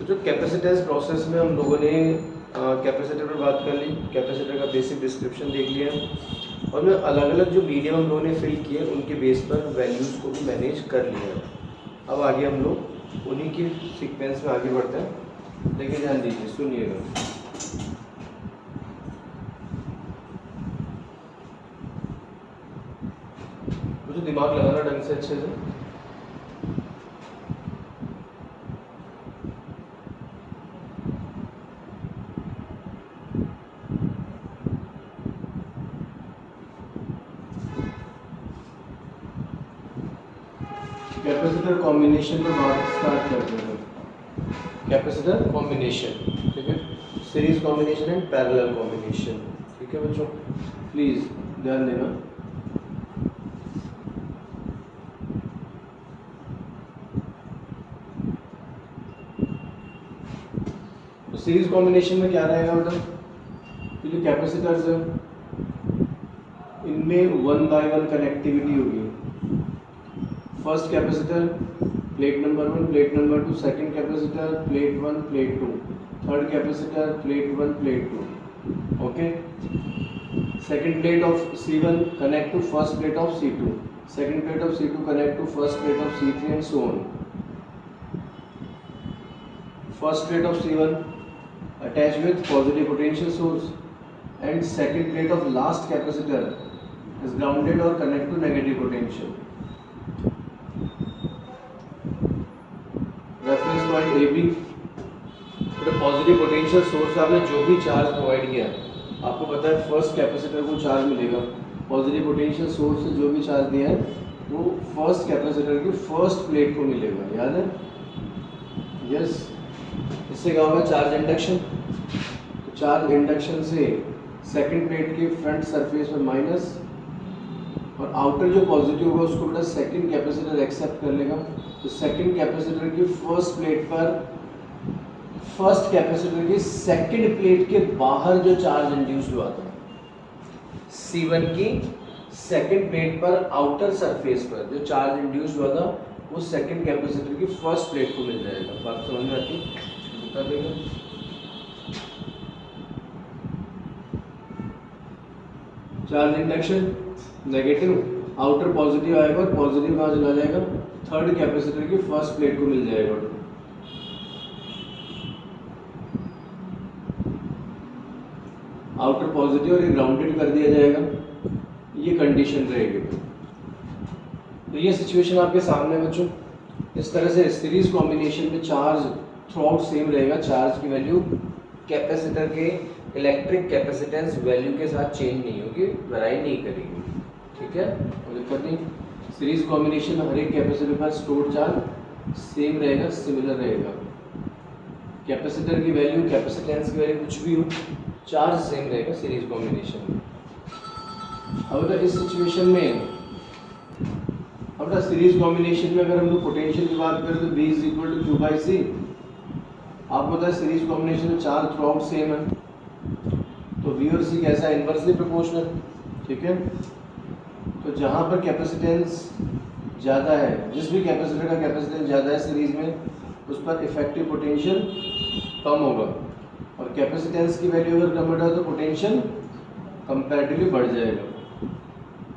तो जो capacitance process में हम लोगों ने कैपेसिटर पर बात कर ली, कैपेसिटर का बेसिक डिस्क्रिप्शन देख लिया, और में अलग अलग जो मीडियम हम लोगों ने फिल किए उनके बेस पर वैल्यूज़ को भी मैनेज कर लिया। अब आगे हम लोग उन्हीं के सीक्वेंस में आगे बढ़ते हैं, लेकिन ध्यान दीजिए, सुनिएगा। मुझे दिमाग लगाना ढंग से अच्छे से। कैपेसिटर कॉम्बिनेशन पर बात स्टार्ट करते हैं। कैपेसिटर कॉम्बिनेशन, ठीक है, series combination and parallel combination, ठीक है बच्चों, प्लीज ध्यान देना। तो सीरीज कॉम्बिनेशन में क्या रहेगा बेटा, तो जो कैपेसिटर्स है इनमें 1 बाय 1 कनेक्टिविटी होगी। First capacitor plate number 1, plate number 2, second capacitor plate 1, plate 2, third capacitor plate 1, plate 2, okay. Second plate of C1 connect to first plate of C2, second plate of C2 connect to first plate of C3 and so on. First plate of C1 attached with positive potential source and second plate of last capacitor is grounded or connect to negative potential. Reference point AB, तो positive potential source आपने जो भी charge provide किया, आपको पता है first capacitor को charge मिलेगा, पॉजिटिव पोटेंशियल सोर्स से जो भी चार्ज दिया है वो फर्स्ट कैपेसिटर की फर्स्ट प्लेट को मिलेगा, याद है? यस, इससे क्या होगा, चार्ज इंडक्शन। तो चार्ज इंडक्शन से सेकंड प्लेट के फ्रंट सरफेस पर माइनस, और आउटर जो पॉजिटिव होगा उसको बेटा सेकंड कैपेसिटर एक्सेप्ट कर लेगा। तो सेकंड कैपेसिटर की फर्स्ट प्लेट पर, फर्स्ट कैपेसिटर की सेकंड प्लेट के बाहर जो चार्ज इंड्यूस हुआ था C1 की सेकंड प्लेट पर आउटर सरफेस पर जो चार्ज इंड्यूस हुआ था वो सेकंड कैपेसिटर की फर्स्ट प्लेट को मिल जाएगा। बात समझ में आती है? बता देगा। Charge induction negative, outer positive आएगा और पॉजिटिव कहाँ चला जाएगा, थर्ड कैपेसिटर की फर्स्ट प्लेट को मिल जाएगा। आउटर पॉजिटिव और ये ग्राउंडेड कर दिया जाएगा, ये कंडीशन रहेगी। तो ये सिचुएशन आपके सामने बच्चों, इस तरह से सीरीज कॉम्बिनेशन में चार्ज थ्रू आउट सेम रहेगा, चार्ज की वैल्यू कैपेसिटर के इलेक्ट्रिक कैपेसिटेंस वैल्यू के साथ चेंज नहीं होगी, वेराई नहीं करेगी, ठीक है, कोई दिक्कत नहीं। सीरीज कॉम्बिनेशन में हर एक कैपेसिटर पर स्टोर्ड चार्ज सेम रहेगा, सिमिलर रहेगा। कैपेसिटर की वैल्यू, कैपेसिटेंस की वैल्यू कुछ भी हो, चार्ज सेम रहेगा सीरीज कॉम्बिनेशन में। अब इस सिचुएशन में अपना सीरीज कॉम्बिनेशन में अगर हम लोग पोटेंशियल की बात करें तो B is equal to Q/C। आपको पता है सीरीज कॉम्बिनेशन में चार्ज थ्रू आउट सेम है, तो V और C कैसा, इनवर्सली प्रोपोर्शनल, ठीक है। तो जहाँ पर कैपेसिटेंस ज़्यादा है, जिस भी कैपेसिटर का कैपेसिटेंस ज़्यादा है सीरीज में, उस पर इफेक्टिव पोटेंशियल कम होगा, और कैपेसिटेंस की वैल्यू अगर कम बढ़ा तो पोटेंशियल कंपैरेटिवली बढ़ जाएगा।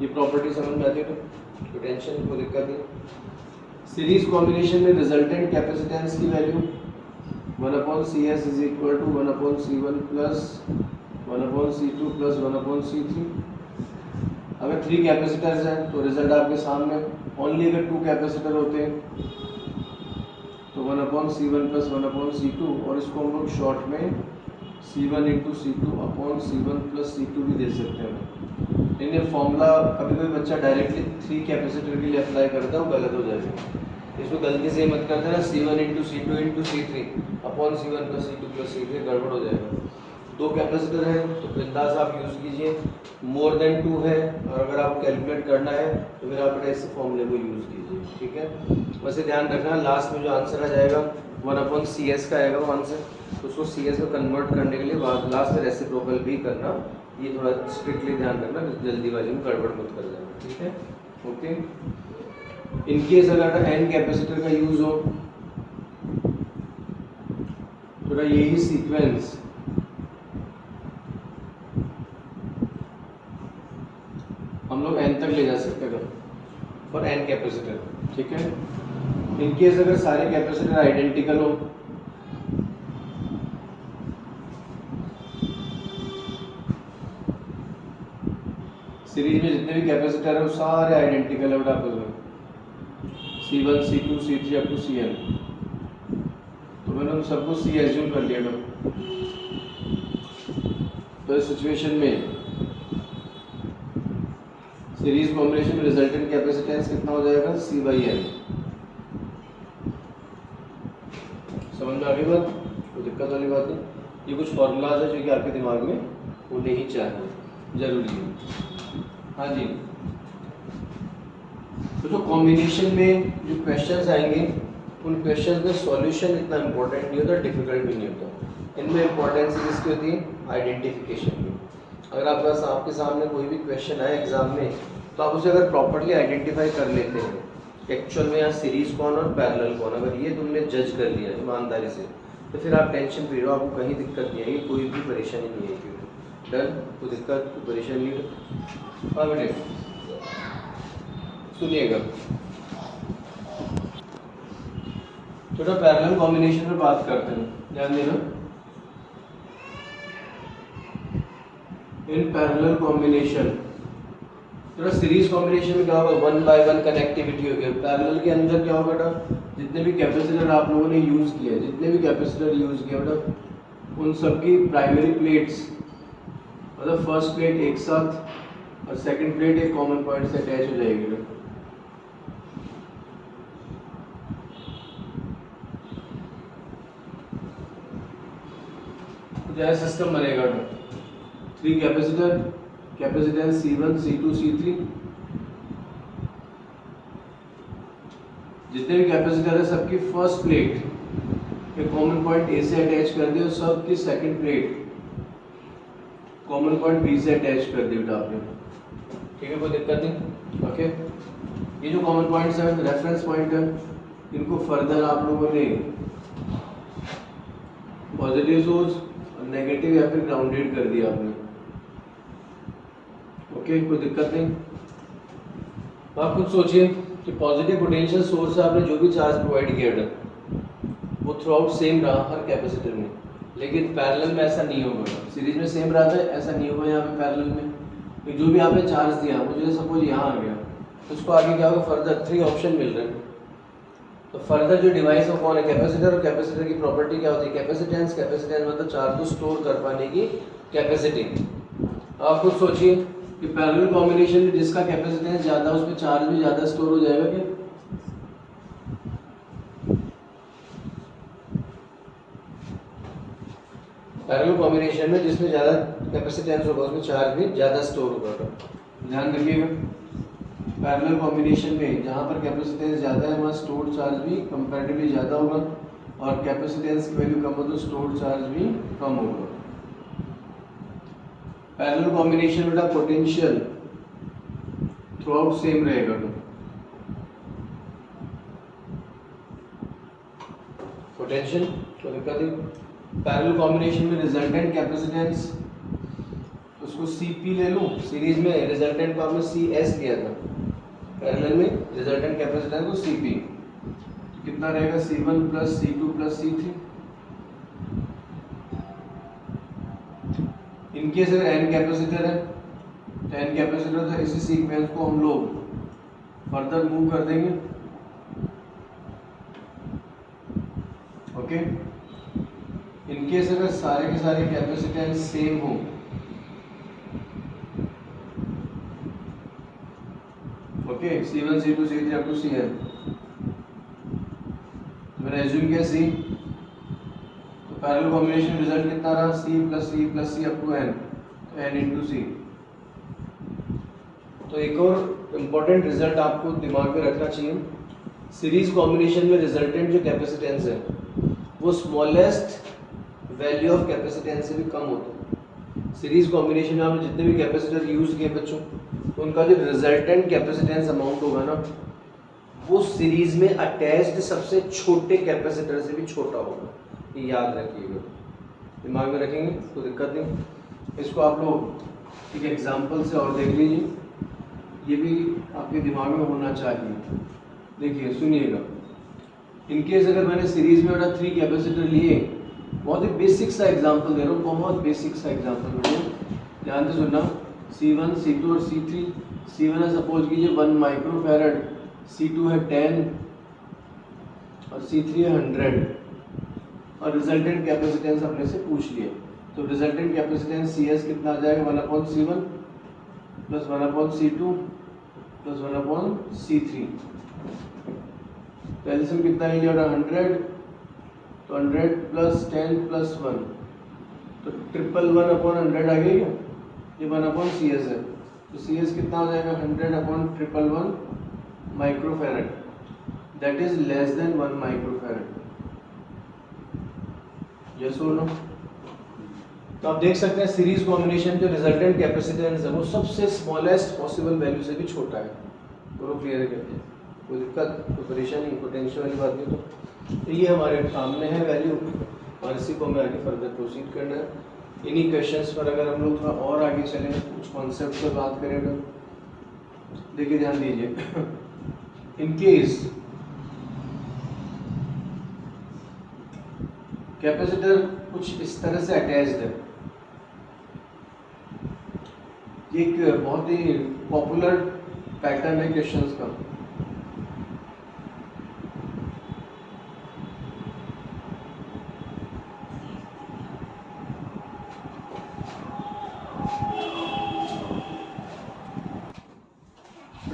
ये प्रॉपर्टी समझ में आती है, तो पोटेंशियल को दिक्कत है। सीरीज कॉम्बिनेशन में रिजल्टेंट कैपेसिटेंस की value 1/CS is equal to 1/C1 plus 1/C2 plus 1/C3। अगर 3 कैपेसिटर्स हैं तो रिजल्ट आपके सामने, ओनली अगर 2 कैपेसिटर होते हैं तो 1/C1 प्लस 1/C2, और इसको हम लोग शॉर्ट में C1 into C2/C1 plus C2 भी दे सकते हैं। लेकिन फॉर्मूला कभी कभी बच्चा डायरेक्टली 3 कैपेसिटर के लिए अप्लाई करता है, वो गलत हो जाएगा। इसको गलती से मत करते ना, C1 into C2 into C3/C1 plus C2 plus C3, गड़बड़ हो जाएगा। 2 कैपेसिटर है तो बिंदास आप यूज़ कीजिए, मोर देन 2 है और अगर आपको कैलकुलेट करना है तो फिर आप ऐसे फॉर्मूले को यूज़ कीजिए, ठीक है। वैसे ध्यान रखना लास्ट में जो आंसर आ जाएगा 1/CS का आएगा वो आंसर, तो उसको CS में कन्वर्ट करने के लिए लास्ट में रेसिप्रोकल भी करना, ये थोड़ा स्ट्रिक्टली ध्यान रखना, जल्दीबाजी में गड़बड़ मत कर जाना, ठीक है, ओके। इनकेस अगर n कैपेसिटर का यूज़ हो थोड़ा यही सीक्वेंस हम लोग n तक ले जा सकते हैं फॉर n कैपेसिटर, ठीक है। इनकेस अगर सारे कैपेसिटर आइडेंटिकल हो, सीरीज में जितने भी कैपेसिटर है वो सारे आइडेंटिकल है बेटा आपस में, C1 C2 C3 up to Cn। तो मैंने उन सबको C एज्यूम कर लिया था। तो इस सिचुएशन में सीरीज कॉम्बिनेशन में रिजल्टेंट कैपेसिटेंस कितना हो जाएगा, C/n। समझ में आ गई बात? कोई दिक्कत वाली बात नहीं। ये कुछ फॉर्मूलाज है जो कि आपके दिमाग में होने ही चाहिए, जरूरी है। हाँ जी, तो जो कॉम्बिनेशन में जो क्वेश्चंस आएंगे उन क्वेश्चंस में सॉल्यूशन इतना इम्पोर्टेंट नहीं होता, डिफिकल्ट भी नहीं होता। इनमें इम्पोर्टेंस किसकी होती है, आइडेंटिफिकेशन की। अगर आपके पास आपके सामने कोई भी क्वेश्चन आए एग्जाम में, तो आप उसे अगर प्रॉपर्ली आइडेंटिफाई कर लेते हैं एक्चुअल में यहाँ सीरीज कौन और पैरेलल कौन, अगर ये तुमने जज कर लिया ईमानदारी से, तो फिर आप टेंशन फ्री हो, आपको कहीं दिक्कत नहीं आएगी, कोई भी परेशानी नहीं आएगी। डन, कोई दिक्कत कोई परेशानी नहीं। हाँ बेटे सुनिएगा, थोड़ा पैरेलल कॉम्बिनेशन में बात करते हैं, ध्यान देना। इन पैरेलल कॉम्बिनेशन, थोड़ा सीरीज कॉम्बिनेशन में क्या होगा, 1 by 1 कनेक्टिविटी होगी। पैरेलल के अंदर क्या होगा बेटा, जितने भी कैपेसिटर आप लोगों ने यूज किया, जितने भी कैपेसिटर यूज किया बेटा, उन सबकी प्राइमरी प्लेट्स, मतलब फर्स्ट प्लेट एक साथ और सेकंड प्लेट एक कॉमन पॉइंट से अटैच हो जाएगी बेटा। तो जैसा सिस्टम बनेगा बेटा, 3 capacitor, capacitance C1 C2 C3, जितने भी कैपेसिटर है सबकी फर्स्ट प्लेट एक कॉमन पॉइंट A से अटैच कर दी और सबकी second plate common point B से अटैच कर दी बेटा आपने, ठीक है, कोई दिक्कत नहीं। ओके, ये जो कॉमन पॉइंट्स हैं रेफरेंस पॉइंट है, इनको फर्दर आप लोगों ने पॉजिटिव सोर्स और नेगेटिव या फिर ग्राउंडेड कर दिया आपने। ओके, कोई दिक्कत नहीं। आप खुद सोचिए कि पॉजिटिव पोटेंशियल सोर्स से आपने जो भी चार्ज प्रोवाइड किया था वो थ्रू आउट सेम रहा हर कैपेसिटर में, लेकिन पैरेलल में ऐसा नहीं होगा। सीरीज में सेम रहा था, ऐसा नहीं होगा यहाँ पे पैरेलल में। तो जो भी आपने चार्ज दिया वो जो सपोज यहाँ आ गया, तो उसको आगे क्या होगा, फर्दर 3 ऑप्शन मिल रहे हैं। तो फर्दर जो डिवाइस है कौन है, कैपेसिटर। और कैपेसिटर की प्रॉपर्टी क्या होती है, कैपेसिटेंस। कैपेसिटेंस मतलब चार्ज को स्टोर कर पाने की कैपेसिटी। आप खुद सोचिए कि पैरेलल कॉम्बिनेशन में जिसका कैपेसिटेंस ज़्यादा उसमें चार्ज भी ज़्यादा स्टोर हो जाएगा क्या? पैरेलल कॉम्बिनेशन में जिसमें ज़्यादा कैपेसिटेंस होगा उसमें चार्ज भी ज़्यादा स्टोर होगा। ध्यान रखिएगा, पैरेलल कॉम्बिनेशन में जहाँ पर कैपेसिटेंस ज़्यादा है वहाँ स्टोर्ड चार्ज भी कंपैरेटिवली ज़्यादा होगा, और कैपेसिटेंस की वैल्यू कम हो तो स्टोर्ड चार्ज भी कम होगा। पैरेलल कॉम्बिनेशन बेटा पोटेंशियल थ्रू आउट सेम रहेगा। पोटेंशियल तो दिक्कत है। पैरेलल कॉम्बिनेशन में रिजल्टेंट कैपेसिटेंस उसको Cp ले लूँ, सीरीज में रिजल्टेंट को आपने Cs लिया था, पैरेलल में रिजल्टेंट कैपेसिटेंस को Cp कितना रहेगा, C1 plus C2 plus C3। In case अगर n कैपेसिटर है तो n कैपेसिटर तो इसी सीक्वेंस को हम लोग फर्दर मूव कर देंगे। ओके, इनकेस अगर सारे के सारे कैपेसिटेंस सेम हो, okay, C1 C2 C3 up to Cn, मैंने एज्यूम किया C, तो पैरेलल कॉम्बिनेशन रिजल्ट कितना रहा, C plus C up to n, तो n इंटू C। तो एक और इम्पोर्टेंट रिजल्ट आपको दिमाग में रखना चाहिए, सीरीज कॉम्बिनेशन में रिजल्टेंट जो कैपेसिटेंस है वो स्मॉलेस्ट वैल्यू ऑफ कैपेसिटेंस से भी कम होता है। सीरीज कॉम्बिनेशन में आपने जितने भी कैपेसिटर यूज किए बच्चों, तो उनका जो रिजल्टेंट कैपेसिटेंस अमाउंट होगा ना वो सीरीज में अटैच्ड सबसे छोटे कैपेसिटर से भी छोटा होगा। ये याद रखिएगा, दिमाग में रखेंगे तो दिक्कत नहीं। इसको आप लोग एक एग्जांपल से और देख लीजिए, ये भी आपके दिमाग में होना चाहिए। देखिए सुनिएगा, इनकेस अगर मैंने सीरीज में बेटा 3 कैपेसिटर लिए, बहुत ही बेसिक सा एग्जांपल दे रहा हूँ, बहुत बेसिक सा एग्जांपल दे रहा हूँ, ध्यान से सुनना। C1, C2 और C3, C1 है सपोज कीजिए 1 माइक्रोफैरड, C2 है 10 और C3 है 100, और रिजल्टेंट कैपेसिटेंस हमने से पूछ लिया। तो रिजल्टेंट कैपेसिटेंस CS कितना आ जाएगा, 1/C1 plus 1/C2 plus 1/C3। तो एलसीएम कितना है लिया, 100, तो 100 प्लस 10 प्लस 1, तो 111/100 आ गई, ये 1/CS है, तो CS कितना हो जाएगा, 100/111 microfarad, that is less than 1 microfarad. Yes और नो? तो आप देख सकते हैं सीरीज कॉम्बिनेशन जो रिजल्टेंट कैपेसिटेंस है वो सबसे स्मॉलेस्ट पॉसिबल वैल्यू से भी छोटा है। पूरा क्लियर करते हैं, कोई दिक्कत कोई परेशानी पोटेंशियल वाली बात नहीं। तो ये हमारे सामने है वैल्यू, और इसी को हमें आगे फर्दर प्रोसीड करना है। इन्हीं क्वेश्चंस पर अगर हम लोग थोड़ा और आगे चलें, कुछ कॉन्सेप्ट पर बात करें, तो देखिए ध्यान दीजिए, इन केस कैपेसिटर कुछ इस तरह से अटैच्ड है, ये एक बहुत ही पॉपुलर पैटर्न है क्वेश्चंस का।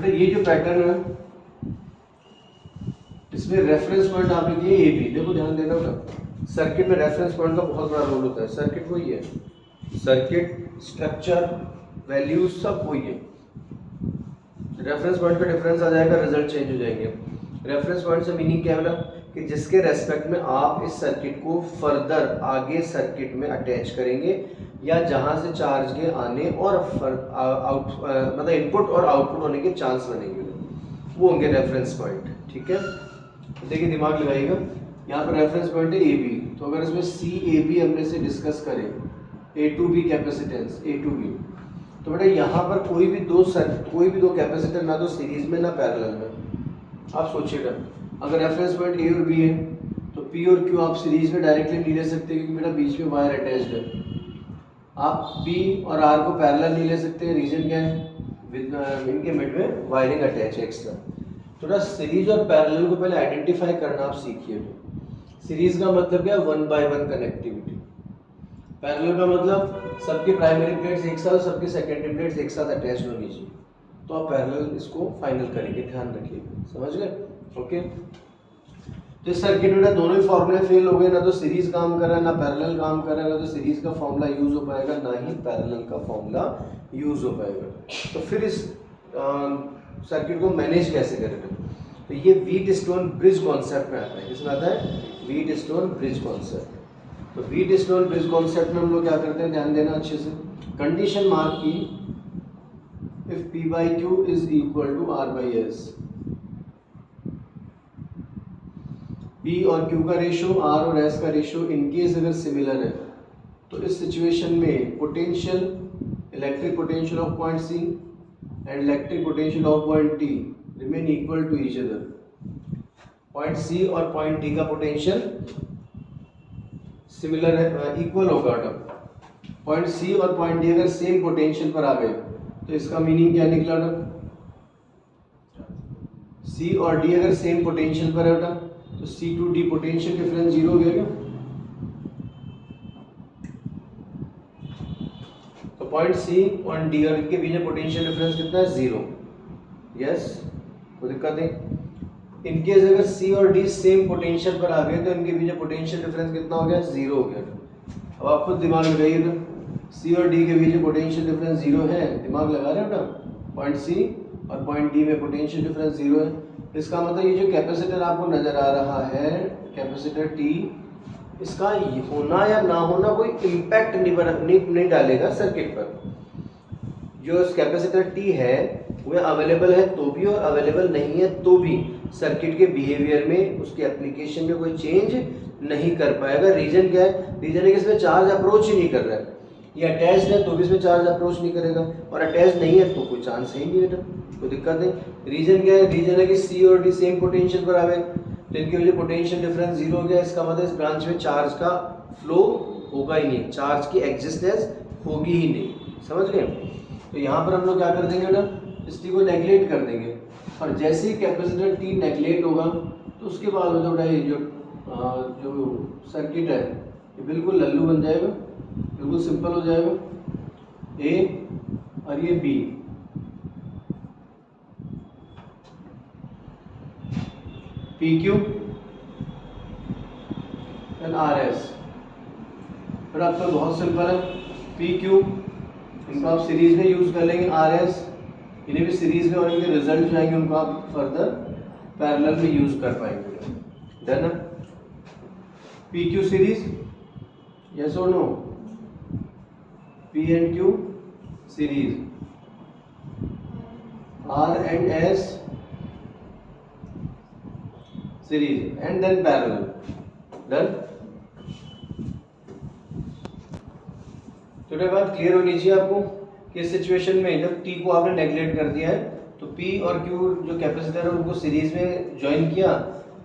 ये जो पैटर्न है इसमें रेफरेंस पॉइंट आप लिखिए AB। देखो ध्यान देना होगा, सर्किट में रेफरेंस पॉइंट का बहुत बड़ा रोल होता है। सर्किट वही है, सर्किट स्ट्रक्चर वैल्यूज सब वही है। रेफरेंस पॉइंट का डिफरेंस आ जाएगा, रिजल्ट चेंज हो जाएंगे। रेफरेंस पॉइंट से मीनिंग क्या है कि जिसके रेस्पेक्ट में आप इस सर्किट को फर्दर आगे सर्किट में अटैच करेंगे, या जहां से चार्ज के आने और मतलब इनपुट और आउटपुट होने के चांस बनेंगे, वो होंगे रेफरेंस पॉइंट। ठीक है, देखिए दिमाग लगाइएगा, यहाँ पर रेफरेंस पॉइंट है AB, तो अगर इसमें CAB हमने से डिस्कस करें, A to B capacitance A to B, तो बेटा यहाँ पर कोई भी दो कैपेसिटर ना तो सीरीज में ना पैरेलल में। आप सोचिएगा, अगर रेफरेंस पॉइंट A और B है तो P और Q आप सीरीज में डायरेक्टली नहीं ले सकते क्योंकि बेटा बीच में वायर अटैच्ड है। आप P और R को पैरेलल नहीं ले सकते, रीजन क्या है, इनके मिड में वायरिंग अटैच है एक्स्ट्रा। थोड़ा सीरीज और पैरेलल को पहले आइडेंटिफाई करना आप सीखिए। सीरीज का मतलब क्या है, 1 by 1 कनेक्टिविटी। पैरेलल का मतलब सबकी प्राइमरी प्लेट्स एक साथ, सबकी सेकेंडरी प्लेट्स एक साथ अटैच होनी चाहिए। तो आप पैरेलल इसको फाइनल करेंगे, ध्यान रखिएगा, समझ गए? ओके, तो इस सर्किट में दोनों ही फॉर्मूले फेल हो गए, ना तो सीरीज काम कर रहा है ना पैरेलल काम कर रहा है, ना तो सीरीज का फॉर्मूला यूज हो पाएगा ना ही पैरेलल का फॉर्मूला यूज हो पाएगा। तो फिर इस सर्किट को मैनेज कैसे करेंगे? तो ये व्हीट स्टोन ब्रिज कॉन्सेप्ट में आता है। किसमें आता है? Wheat stone bridge concept. तो व्हीट स्टोन ब्रिज कॉन्सेप्ट में हम लोग क्या करते हैं, ध्यान देना अच्छे से। कंडीशन मार्क की, if P by Q is equal to R by S, P और Q का रेशियो, R और S का रेशियो इनकेस अगर सिमिलर है, तो इस सिचुएशन में potential, electric potential of point C and electric potential of point D remain equal to each other. Point C और पॉइंट D का पोटेंशियल सिमिलर है, इक्वल होगा। पॉइंट C और पॉइंट D अगर सेम पोटेंशियल पर आ गए तो इसका मीनिंग क्या निकला ना, C और D अगर सेम पोटेंशियल पर है बेटा, तो C to D potential difference 0 हो गया क्या? तो पॉइंट C और D और इनके बीच में पोटेंशियल डिफरेंस कितना है? 0। यस, कोई दिक्कत नहीं। इनकेस अगर C और D सेम पोटेंशियल पर आ गए तो इनके बीच में पोटेंशियल डिफरेंस कितना हो गया? 0 हो गया। अब आप खुद दिमाग लगाइए, तो C और D के बीच में पोटेंशियल डिफरेंस 0 है, दिमाग लगा रहे हो ना। पॉइंट C और पॉइंट D में पोटेंशियल डिफरेंस 0 है, इसका मतलब ये जो कैपेसिटर आपको नजर आ रहा है, कैपेसिटर T, इसका होना या ना होना कोई इम्पैक्ट नहीं डालेगा सर्किट पर। जो कैपेसिटर T है वह अवेलेबल है तो भी और अवेलेबल नहीं है तो भी सर्किट के बिहेवियर में, उसके एप्लीकेशन में कोई चेंज नहीं कर पाएगा। रीजन क्या है? रीजन है कि इसमें चार्ज अप्रोच ही नहीं कर रहा है। ये अटैच्ड है तो भी इसमें चार्ज अप्रोच नहीं करेगा, और अटैच नहीं है तो कोई चांस है ही नहीं बेटा, कोई दिक्कत नहीं। रीजन क्या है? रीजन है कि सी और डी सेम पोटेंशियल पर आवे, तो इनकी वजह पोटेंशियल डिफरेंस जीरो हो गया। इसका मतलब इस ब्रांच में चार्ज का फ्लो होगा ही नहीं, चार्ज की एग्जिस्टेंस होगी ही नहीं, समझ गए? तो यहाँ पर हम लोग क्या कर देंगे बेटा, इस टी को नेगलेक्ट कर देंगे, और जैसे ही कैपेसिटर टी नेगलेक्ट होगा तो उसके बाद में बेटा ये जो सर्किट है ये बिल्कुल लल्लू बन जाएगा, बिल्कुल सिंपल हो जाएगा। ए और ये B, P Q and R S. फिर आपका बहुत सिंपल है, पी क्यू इनको आप सीरीज में यूज कर लेंगे, आर एस इन्हें भी सीरीज में, और इनके रिजल्ट जो आएंगे उनको आप फर्दर पैरेलल में यूज कर पाएंगे। डन है? पी क्यू सीरीज, यस और no? P and Q series, R and S series, and then parallel. Done? तो ये बात क्लियर होनी चाहिए आपको कि इस सिचुएशन में जब टी को आपने नेगलेक्ट कर दिया है तो पी और क्यू जो कैपेसिटर है उनको सीरीज में ज्वाइन किया,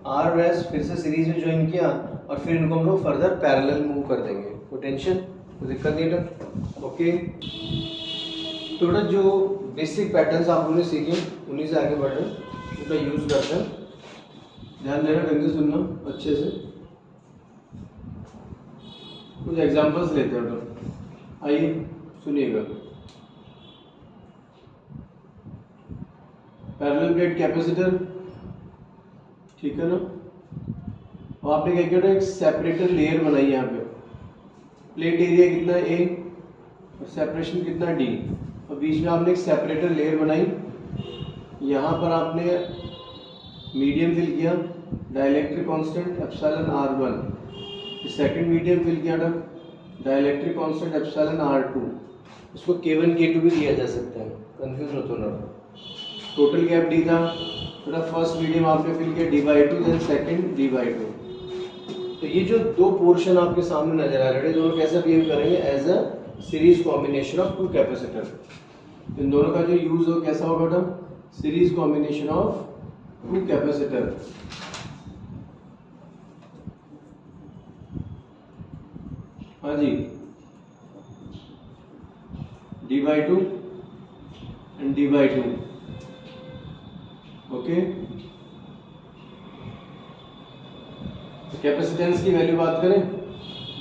आर और एस फिर से सीरीज में ज्वाइन किया, और फिर इनको हम लोग फर्दर पैरेलल मूव कर देंगे। कोई टेंशन, कोई दिक्कत नहीं है? ओके, तो बेटा जो बेसिक पैटर्न्स आप लोगों ने सीखे उन्हीं से आगे बढ़ रहे हैं, उनका यूज करते हैं। ध्यान देना, ढंग से सुनना अच्छे से। कुछ एग्जांपल्स लेते हैं बेटा, आइए सुनिएगा। पैरेलल प्लेट कैपेसिटर, ठीक है ना? और आपने क्या किया, एक सेपरेटर लेयर बनाई यहाँ पे। प्लेट एरिया कितना ए और सेपरेशन कितना डी, और बीच में आपने एक सेपरेटर लेयर बनाई। यहाँ पर आपने मीडियम फिल किया, dielectric constant epsilon R1। Second medium fill किया था, डाइलेक्ट्रिक कांस्टेंट एप्सिलॉन R2। इसको K1 K2 भी दिया जा सकता है, कंफ्यूज मत होना। टोटल गैप डी था, तो फर्स्ट मीडियम आपने फिल किया D/2, देन सेकंड D/2। तो ये जो दो पोर्शन आपके सामने नजर आ रहे हैं, दोनों कैसे बिहेव करेंगे? As a series combination of two capacitor. इन दोनों का जो यूज हो कैसा होगा बेटा? Series combination of two capacitor. हाँ जी, D/2 and D/2। Okay, capacitance की वैल्यू बात करें,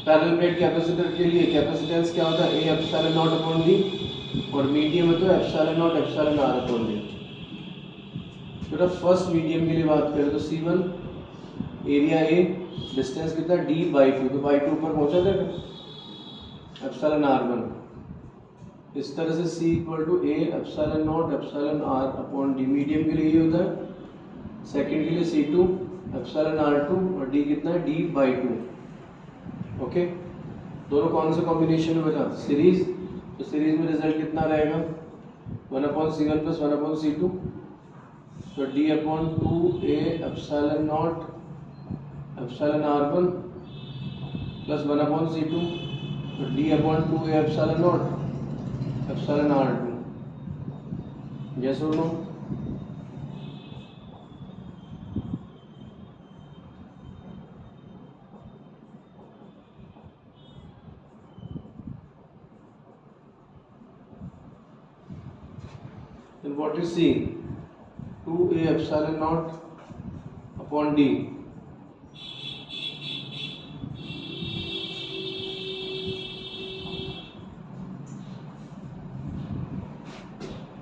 पैरेलल प्लेट कैपेसिटर के लिए कैपेसिटेंस क्या होता है? A epsilon naught upon D, और मीडियम है तो epsilon naught epsilon R upon D। बेटा फर्स्ट मीडियम के लिए बात करें तो C1 एरिया A, डिस्टेंस कितना D/2, तो by 2 ऊपर पहुंचा देगा एप्सिलॉन R1। इस तरह से C = A epsilon naught epsilon R upon D। Medium के लिए ये होता है, सेकंड के लिए C2 एप्सिलॉन R2, और D कितना है? D/2। ओके, दोनों कौन से कॉम्बिनेशन में बेटा? सीरीज। तो सीरीज में रिजल्ट कितना रहेगा? 1/C1 + 1/C2, तो D/2A epsilon naught epsilon R1 + 1/C2, तो D/2A epsilon naught epsilon R2। Yes और no? Then what is C? 2A epsilon naught upon D।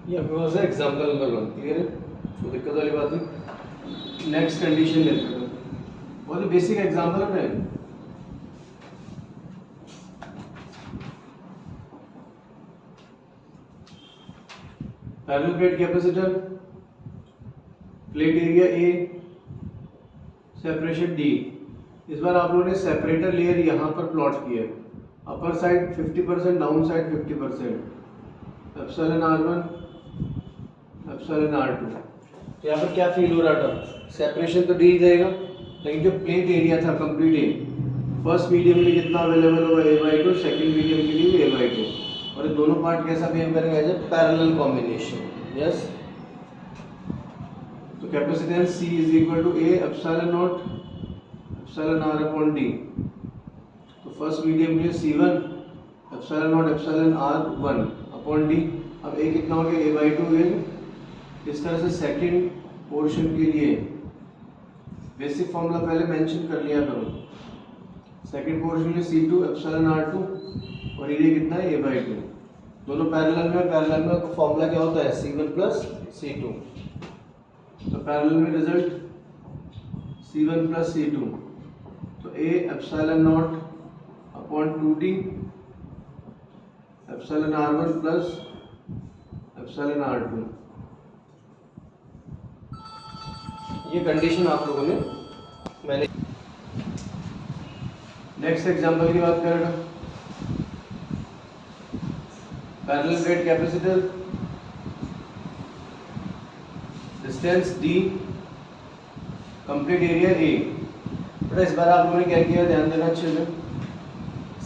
ये आपके पास है एग्जाम्पल नंबर 1। क्लियर है? तो दिक्कत वाली बात नहीं। नेक्स्ट कंडीशन लेते हैं, बहुत ही बेसिक एग्जाम्पल है। Parallel plate capacitor, plate area A, separation D। इस बार आप लोगों ने सेपरेटर लेयर यहाँ पर प्लॉट किया है, upper side 50%, down side 50%, epsilon R1 epsilon R2। तो यहाँ पर क्या फील हो रहा था? सेपरेशन तो D ही रहेगा, लेकिन जो प्लेट एरिया था कंप्लीट ए, फर्स्ट मीडियम के लिए कितना अवेलेबल होगा a/2, सेकंड मीडियम के लिए भी a/2, और ये दोनों पार्ट कैसा बिहेव करेंगे as a parallel combination. Yes, तो capacitance C is equal to A epsilon naught epsilon R upon D. तो फर्स्ट मीडियम के लिए C1 epsilon naught epsilon R1 upon D. अब A कितना हो गया a/2 है. इस तरह से सेकंड पोर्शन के लिए बेसिक फॉर्मूला पहले मेंशन कर लिया करो. सेकंड पोर्शन में C2 एप्सिलॉन R2 और ये कितना है a/2. दोनों पैरेलल में फॉर्मूला क्या होता है C1 प्लस C2. तो पैरेलल में रिजल्ट C1 प्लस C2, तो A epsilon naught upon 2D epsilon R1 plus epsilon R2. ये कंडीशन आप लोगों ने मैंने नेक्स्ट एग्जांपल की बात करें. Parallel plate capacitor, distance D, complete area A. बेटा इस बार आप लोगों ने क्या किया, ध्यान देना अच्छे से.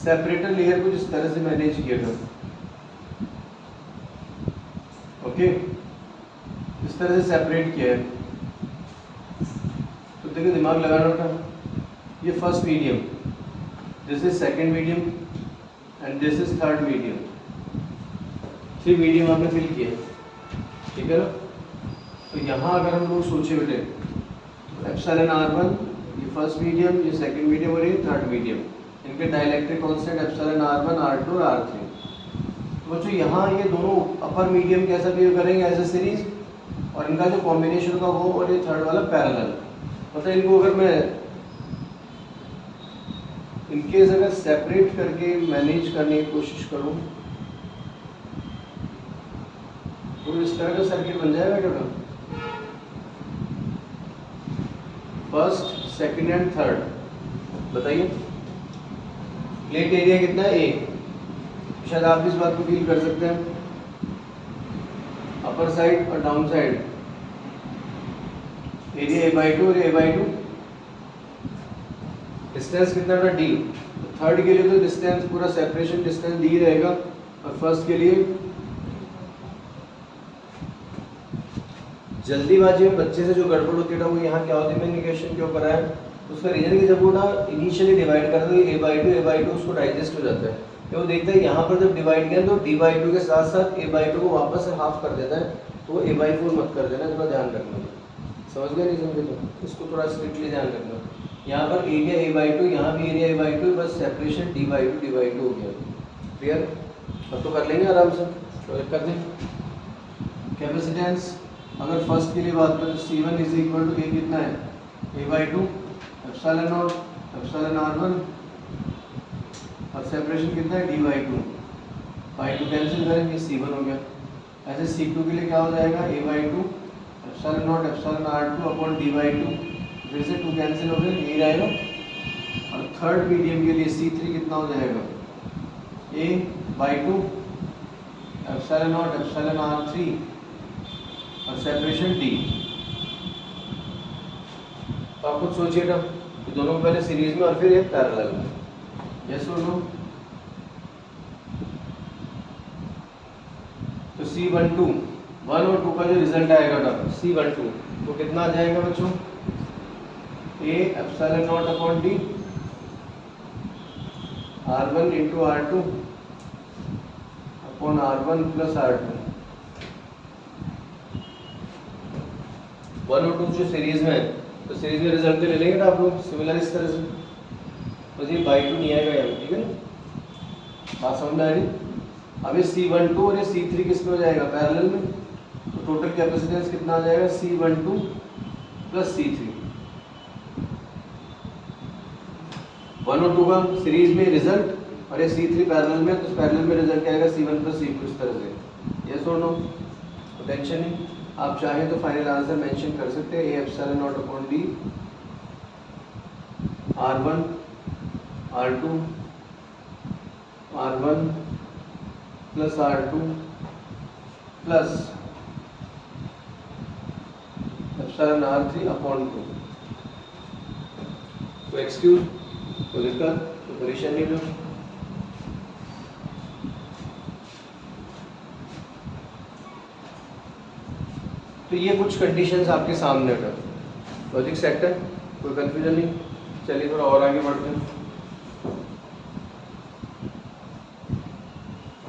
सेपरेटर लेयर को इस तरह से मैनेज किया था. ओके, इस तरह से सेपरेट किया है. तो देखिए दिमाग लगाना था. ये first medium, this is second medium and this is third medium. 3 medium आपने फिल किया, ठीक है ना. तो यहाँ अगर हम लोग सोचे बेटे, तो एप्सिलॉन R1 ये फर्स्ट मीडियम, ये सेकंड मीडियम और ये थर्ड मीडियम, इनके dielectric constant epsilon R1, R2 और R3. तो बच्चों यहाँ ये दोनों अपर मीडियम कैसा बिहेव करेंगे एज ए सीरीज, और इनका जो कॉम्बिनेशन का वो और ये थर्ड वाला पैरेलल. मतलब इनको अगर मैं इनकेस अगर सेपरेट करके मैनेज करने की कोशिश करूं तो इस तरह का सर्किट बन जाएगा क्या. फर्स्ट, सेकंड एंड थर्ड, बताइए प्लेट एरिया कितना है A. शायद आप भी इस बात को फील कर सकते हैं. अपर साइड और डाउन साइड एरिया a/2 और a/2. डिस्टेंस कितना था D. थर्ड के लिए तो डिस्टेंस पूरा सेपरेशन डिस्टेंस D रहेगा, और फर्स्ट के लिए जल्दीबाजी में बच्चे से जो गड़बड़ होती है वो यहाँ क्या होती है, कम्युनिकेशन के ऊपर है. उसका रीजन कि जब वो ना इनिशियली डिवाइड कर दो a/2 उसको डाइजेस्ट हो जाता है. तो वो देखता है यहाँ पर जब डिवाइड किया तो d/2 के साथ साथ a/2 को वापस से हाफ कर देता है. तो वो a/4 मत कर देना, थोड़ा ध्यान रखना. समझ गए नहीं समझे, तो इसको थोड़ा स्ट्रिक्टली ध्यान रखना. यहाँ पर एरिया a/2, यहाँ भी एरिया a/2, बस सेपरेशन d/2 हो गया. क्लियर. अब तो कर लेंगे आराम से, तो कर दें. कैपेसिटेंस अगर फर्स्ट के लिए बात करें तो C1 is equal to A कितना है a/2 epsilon naught epsilon R1, और सेपरेशन कितना है d/2. 2 कैंसिल करेंगे, C1 हो गया. ऐसे C2 के लिए क्या हो जाएगा a/2 epsilon naught epsilon R2 upon d/2. फिर से 2 कैंसिल हो गए, यही रहेगा. और थर्ड मीडियम के लिए C3 कितना हो जाएगा a/2 epsilon naught epsilon R3 और सेपरेशन D. तो आप खुद सोचिएगा, दोनों पहले सीरीज में और फिर एक पैरेलल में. यस और नो. तो C12 1 और 2 का जो रिजल्ट आएगा ना C12 तो कितना आ जाएगा बच्चों, A epsilon naught upon D R1 into R2 upon R1 plus R2. 1 और 2 जो सीरीज में है, तो सीरीज में रिजल्ट तो ले लेंगे ना आप लोग सिमिलर इस तरह से. बस ये बाई 2 नहीं आएगा यहाँ, ठीक है ना. बात समझ में आ रही. अब ये C12 और ये C3 किस में हो जाएगा पैरेलल में. तो टोटल कैपेसिटेंस कितना आ जाएगा C12 प्लस C3. 1 और 2 का सीरीज में रिजल्ट और ये C3 पैरेलल में, तो पैरेलल में रिजल्ट क्या आएगा C1 प्लस C2 इस तरह से. यस और नो. तो टेंशन नहीं, आप चाहें तो फाइनल आंसर मेंशन कर सकते हैं. A epsilon naught upon D R1 R2 R1 plus R2 plus epsilon R3 upon 2. कोई एक्सक्यूज, कोई दिक्कत, कोई परेशानी लो। तो ये कुछ कंडीशंस आपके सामने है, लॉजिक सेट है, कोई कंफ्यूजन नहीं। चलिए थोड़ा और आगे बढ़ते हैं।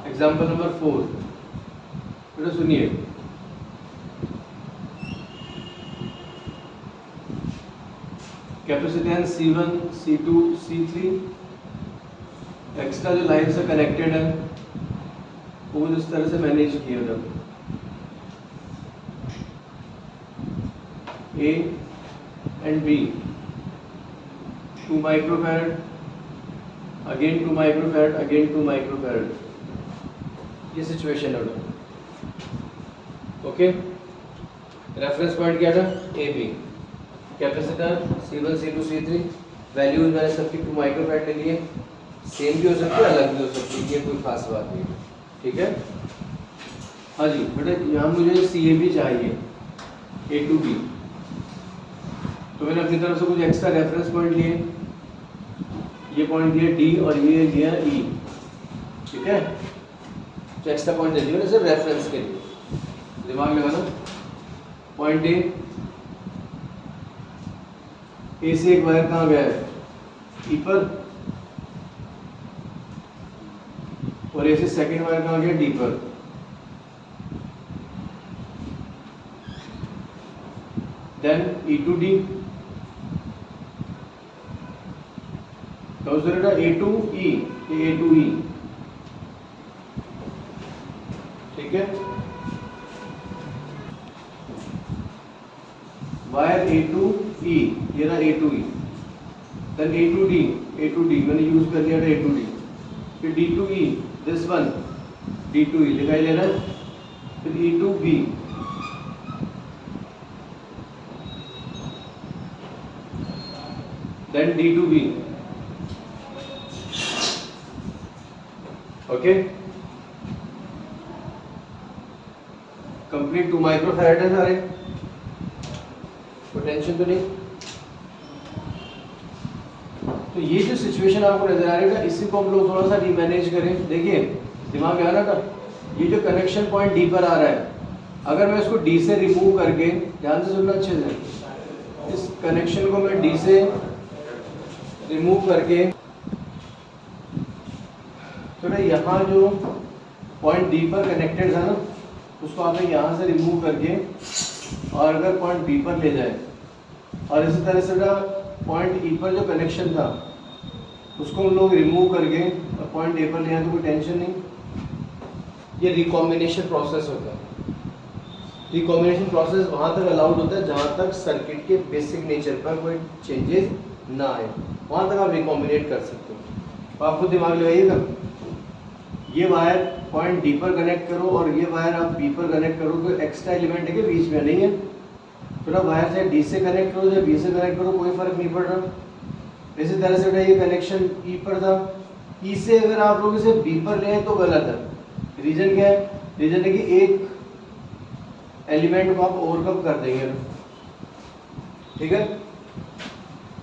एग्जाम्पल नंबर 4, बेटा सुनिए। Capacitance C1, C2, C3, extra जो लाइन से कनेक्टेड है वो इस तरह से मैनेज किया था। A and B, 2 microfarad, again 2 microfarad, again 2 microfarad, ये सिचुएशन है। ओके, रेफरेंस पॉइंट क्या था? A B. Capacitor C1, C2, C3, values मैंने सबकी 2 माइक्रोफैराड ले लिए। सेम भी हो सकती है, अलग भी हो सकती है, ये कोई खास बात नहीं। ठीक है, हाँ जी बेटा, यहाँ मुझे CAB चाहिए, A to B, तो मैंने अपनी तरफ से कुछ एक्स्ट्रा रेफरेंस पॉइंट लिए। ये पॉइंट दिया D और ये दिया E। ठीक है, तो एक्स्ट्रा पॉइंट दे दिया सिर्फ रेफरेंस के लिए, दिमाग लगाना। पॉइंट ए से एक वायर कहाँ गया है? ई पर, और ए से सेकेंड वायर कहाँ गया? डी पर। Then E to D, A to E, A to E. ठीक है, वायर ए टू ई, ये रहा A to E. Then A to D मैंने यूज कर लिया था, ए टू डी। फिर D to E, this one D to E दिखाई दे रहा है। फिर E to B, then D to B. Okay, complete 2 microfarad है सारे, कोई टेंशन तो नहीं। तो ये जो सिचुएशन आपको नजर आ रही है, इसी को हम लोग थोड़ा सा रीमैनेज करें। देखिए दिमाग में आ रहा था, ये जो कनेक्शन पॉइंट डी पर आ रहा है, अगर मैं इसको डी से रिमूव करके, ध्यान से सुनना अच्छे से, इस कनेक्शन को मैं डी से रिमूव करके, तो ना यहाँ जो पॉइंट डी पर कनेक्टेड था ना, उसको आपने यहाँ से रिमूव करके, और अगर पॉइंट बी पर ले जाए, और इसी तरह से ना पॉइंट ई पर जो कनेक्शन था उसको हम लोग रिमूव करके और पॉइंट ए पर ले जाए, तो कोई टेंशन नहीं। ये रिकॉम्बिनेशन प्रोसेस होता है। रिकॉम्बिनेशन प्रोसेस वहाँ तक अलाउड होता है जहाँ तक सर्किट के बेसिक नेचर पर कोई चेंजेस ना आए, वहाँ तक आप रिकॉम्बिनेट कर सकते हो। तो आपको दिमाग लगाइएगा, ये वायर पॉइंट डी पर कनेक्ट करो और ये वायर आप बी पर कनेक्ट करो, तो एक्स्ट्रा एलिमेंट है कि बीच में नहीं है। तो ना वायर चाहे डी से कनेक्ट करो चाहे बी से कनेक्ट करो, कोई फर्क नहीं पड़ रहा। इसी तरह से ये कनेक्शन ई पर था, ई से अगर आप लोग इसे बी पर ले तो गलत है। रीजन क्या है? रीजन है कि एक एलिमेंट को आप ओवरकम कर देंगे। ठीक है,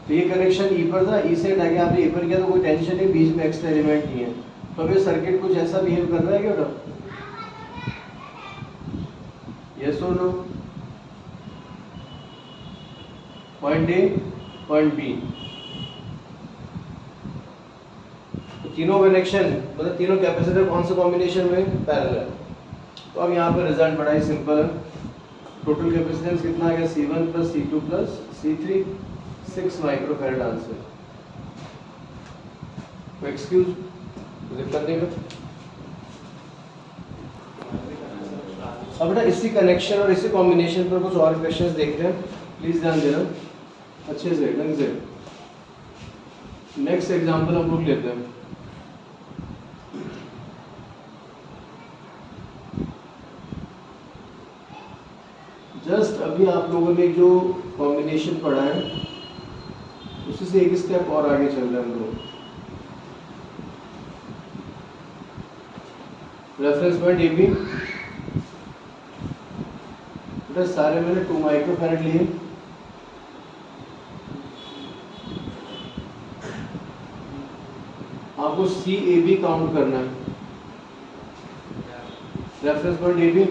तो ये कनेक्शन ई पर था, ई से हटा के आपने ए पर किया, तो कोई टेंशन नहीं, बीच में एक्स्ट्रा एलिमेंट नहीं है। तो अब ये सर्किट कुछ ऐसा बिहेव कर रहा है क्या? यस और no? Point A, point B, तीनों कनेक्शन मतलब तीनों कैपेसिटर कौन से कॉम्बिनेशन में? पैरेलल। तो अब यहाँ पर रिजल्ट बड़ा ही सिंपल है। टोटल कैपेसिटेंस कितना आ गया? C1 plus C2 plus C3, 6 microfarad answer. कोई एक्सक्यूज दिक्कत नहीं है? अब बेटा इसी कनेक्शन और इसी कॉम्बिनेशन पर कुछ और क्वेश्चंस देखते हैं, प्लीज ध्यान देना अच्छे से, ढंग से। नेक्स्ट एग्जांपल हम लोग लेते हैं। जस्ट अभी आप लोगों ने जो कॉम्बिनेशन पढ़ा है उसी से एक स्टेप और आगे चल रहे हैं हम लोग। रेफरेंस पॉइंट ए बी, सारे मैंने 2 माइक्रोफैराड लिए। आपको सी ए बी काउंट करना है, रेफरेंस पॉइंट ए बी।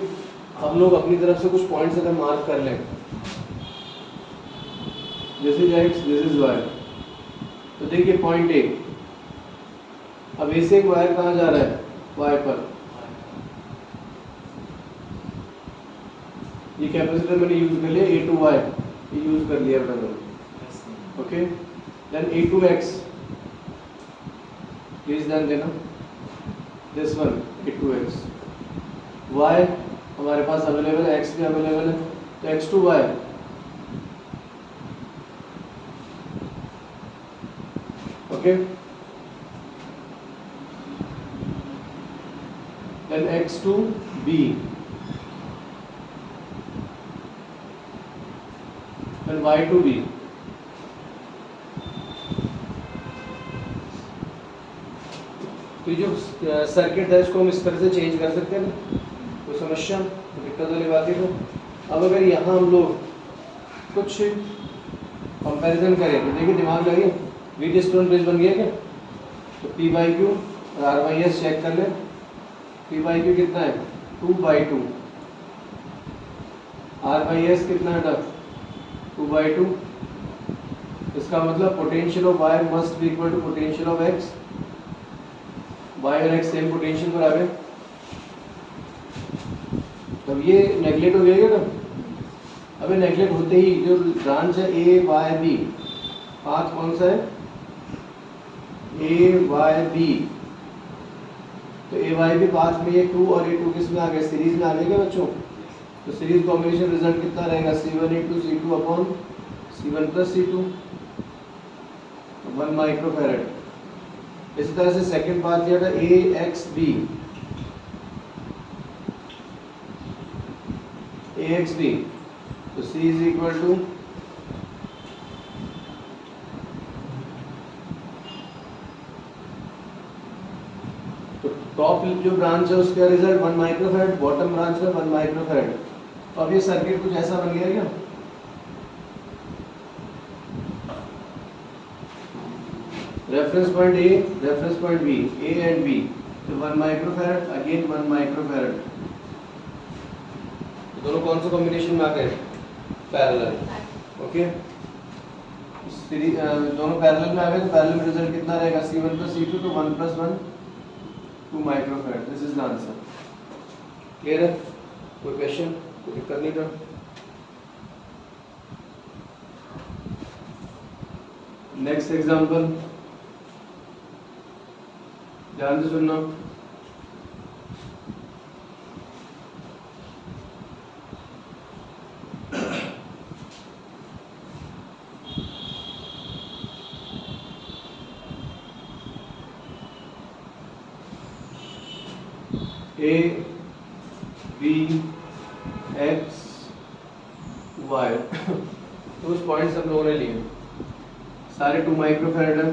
हम लोग अपनी तरफ से कुछ पॉइंट्स अगर मार्क कर लें, this is X, this is Y, तो देखिए पॉइंट ए, अब ए से एक वायर कहाँ जा रहा है, वाई पर। ये कैपेसिटर मैंने यूज कर लिया, ए टू वाई, ये यूज कर लिया मैंने, okay. Then A to X, please ध्यान देना, this one A to X, Y हमारे पास अवेलेबल है, एक्स भी अवेलेबल है, तो X to Y, okay. Then X to B, then Y to B, तो ये जो सर्किट है इसको हम इस तरह से चेंज कर सकते हैं ना, कोई समस्या दिक्कत वाली बात है। तो अब अगर यहाँ हम लोग कुछ कंपैरिजन करें तो देखिए दिमाग लगे, वीट स्टोन ब्रिज बन गया क्या, तो पी बाई क्यू और आर बाई एस चेक कर लें। पी बाई क्यू कितना है, 2/2, आर बाई एस कितना है, 2/2। इसका मतलब potential of Y must be equal to potential of X, Y और एक्स सेम पोटेंशियल पर आ गए। तब ये नेगलेक्ट हो जाएगा ना, अबे नेगलेक्ट होते ही जो ब्रांच है ए वाई बी, पाथ कौन सा है, ए वाई बी, तो ए वाई बी पाथ में ये 2 और ये 2 किस में आ गए, सीरीज में आ गए क्या बच्चों। तो सीरीज कॉम्बिनेशन रिजल्ट कितना रहेगा, C1 × C2 upon C1 + C2, 1 microfarad. इसी तरह से सेकंड पाथ लिया था ए एक्स बी, तो C is equal to top जो ब्रांच है उसका रिजल्ट 1 माइक्रोफैरड, बॉटम ब्रांच का 1 माइक्रोफैरड। तो अब ये सर्किट कुछ ऐसा बन गया क्या, reference point A, reference point B, A and B, तो 1 माइक्रोफैरड अगेन 1 माइक्रोफैरड, दोनों कौन से कॉम्बिनेशन में आ गए, पैरेलल, ओके। दोनों पैरेलल में आ गए, तो पैरेलल में रिजल्ट कितना रहेगा, C1 + C2, तो 1 + 1 2 microfarad, this is the answer. Clear है, कोई क्वेश्चन, कोई दिक्कत नहीं था। नेक्स्ट एग्जांपल ध्यान से सुनना, ए बी एक्स वाई, तो उस पॉइंट्स हम लोगों ने लिए, सारे 2 माइक्रोफैरड है।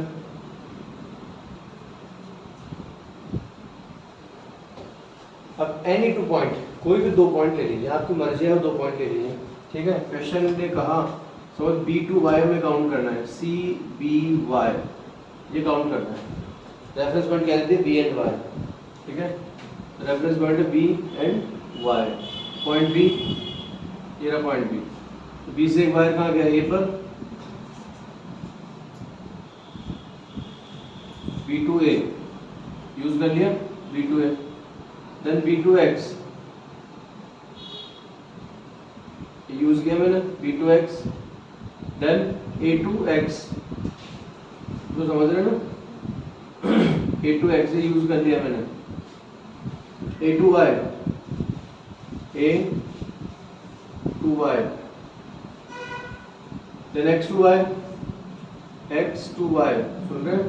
अब एनी 2 पॉइंट, कोई भी 2 पॉइंट ले लीजिए, आपकी मर्जी है, 2 पॉइंट ले लीजिए, ठीक है। क्वेश्चन ने कहा सपोज B2Y में काउंट करना है, CBY ये काउंट करना है, रेफरेंस पॉइंट क्या लेते हैं, B एंड Y, ठीक है। रेफरेंस पॉइंट है B and Y, point B, ये रहा पॉइंट B, तो B से एक वायर कहाँ गया, A पर, B2A यूज कर लिया, B2A, देन B2X यूज किया मैंने, B2X, देन A2X, तो समझ रहे हो ना, A2X यूज कर लिया मैंने, A2Y, A2Y, then X2Y, X2Y, सुन रहे,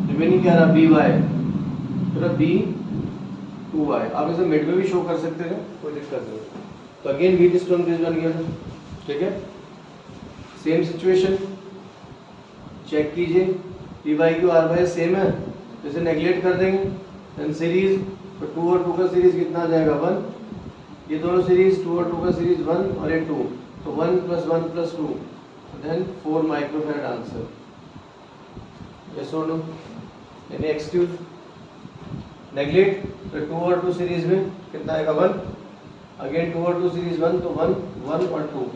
रिमेनिंग क्या रहा, BY, तो B2Y, आप इसे मिड में भी शो कर सकते हैं, कोई दिक्कत नहीं। तो अगेन वीट स्टोन ब्रिज बन गया, ठीक है। सेम सिचुएशन, चेक कीजिए, P by Q R by same है, तो इसे नेगलेक्ट कर देंगे, देन सीरीज, तो 2 और 2 का सीरीज कितना आ जाएगा, 1, ये दोनों सीरीज 2 और 2 का सीरीज 1 और ये 2, तो 1 + 1 + 2, देन 4 माइक्रोफैरड आंसर। यस और नो? यानी एक्सक्यूज नेग्लेक्ट, तो 2 और 2 सीरीज में कितना आएगा 1, अगेन 2 और 2 सीरीज 1, तो 1 1 और 2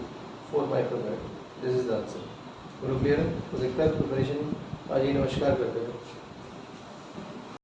4 microfarad. This is the answer. बोलो क्लियर है? तो दिक्कत प्रिपरेशन? आज ही नमस्कार करते हैं।